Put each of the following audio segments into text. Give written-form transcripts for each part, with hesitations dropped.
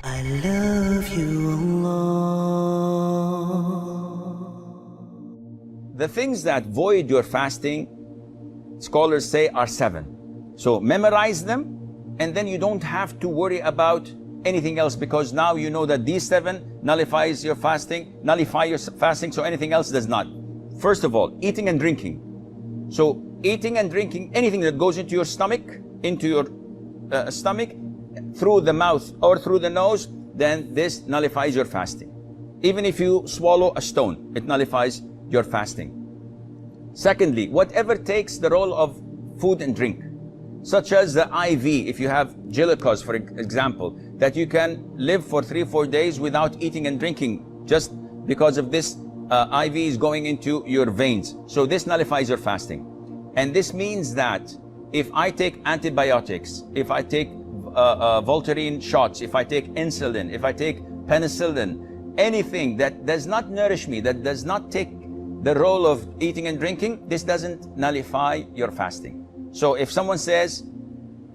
I love you, Allah. The things that void your fasting, scholars say, are 7. So memorize them, and then you don't have to worry about anything else, because now you know that these 7 nullifies your fasting, nullify your fasting, so anything else does not. First of all, eating and drinking. So eating and drinking, anything that goes into your stomach, through the mouth or through the nose, then this nullifies your fasting. Even if you swallow a stone, it nullifies your fasting. Secondly, whatever takes the role of food and drink, such as the IV, if you have glucose, for example, that you can live for 3-4 days without eating and drinking, just because of this IV is going into your veins. So this nullifies your fasting. And this means that if I take antibiotics, if I take Voltaren shots, if I take insulin, if I take penicillin, anything that does not nourish me, that does not take the role of eating and drinking, this doesn't nullify your fasting. So if someone says,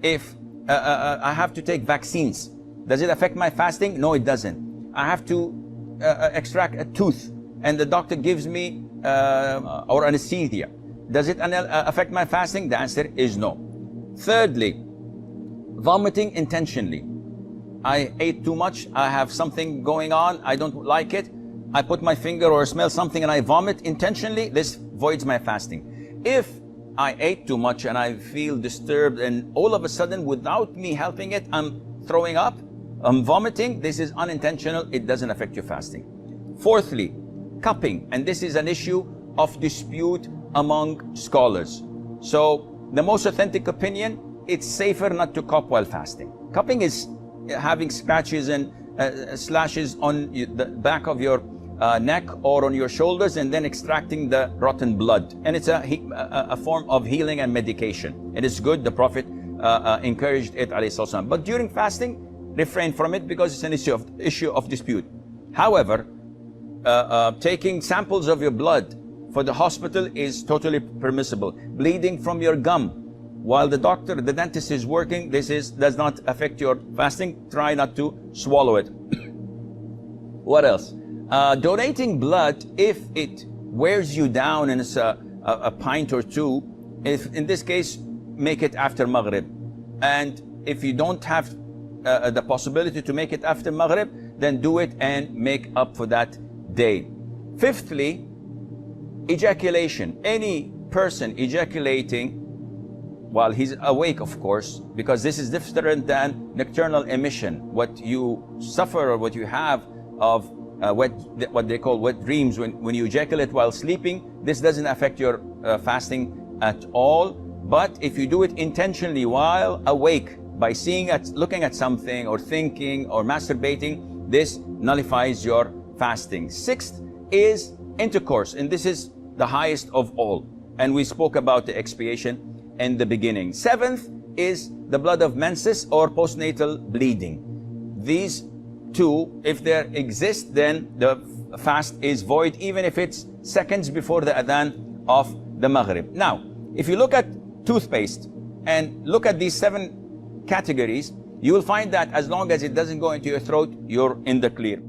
if I have to take vaccines, does it affect my fasting? No, it doesn't. I have to extract a tooth and the doctor gives me or anesthesia, does it affect my fasting? The answer is no. Thirdly, vomiting intentionally. I ate too much, I have something going on, I don't like it, I put my finger or smell something and I vomit intentionally, this voids my fasting. If I ate too much and I feel disturbed and all of a sudden, without me helping it, I'm throwing up, I'm vomiting, this is unintentional, it doesn't affect your fasting. Fourthly, cupping, and this is an issue of dispute among scholars. So the most authentic opinion, it's safer not to cup while fasting. Cupping is having scratches and slashes on the back of your neck or on your shoulders and then extracting the rotten blood. And it's a form of healing and medication. It is good. The Prophet encouraged it, alayhi salam. But during fasting, refrain from it because it's an issue of dispute. However, taking samples of your blood for the hospital is totally permissible. Bleeding from your gum while the dentist is working, does not affect your fasting. Try not to swallow it. What else? Donating blood, if it wears you down and it's a pint or two, in this case, make it after Maghrib. And if you don't have the possibility to make it after Maghrib, then do it and make up for that day. Fifthly, ejaculation. Any person ejaculating while he's awake, of course, because this is different than nocturnal emission. What you suffer or what you have of what they call wet dreams when you ejaculate while sleeping, this doesn't affect your fasting at all. But if you do it intentionally while awake, by looking at something or thinking or masturbating, this nullifies your fasting. Sixth is intercourse, and this is the highest of all. And we spoke about the expiation in the beginning. Seventh is the blood of menses or postnatal bleeding. These two, if there exist, then the fast is void, even if it's seconds before the adhan of the Maghrib. Now, if you look at toothpaste and look at these 7 categories, you will find that as long as it doesn't go into your throat, you're in the clear.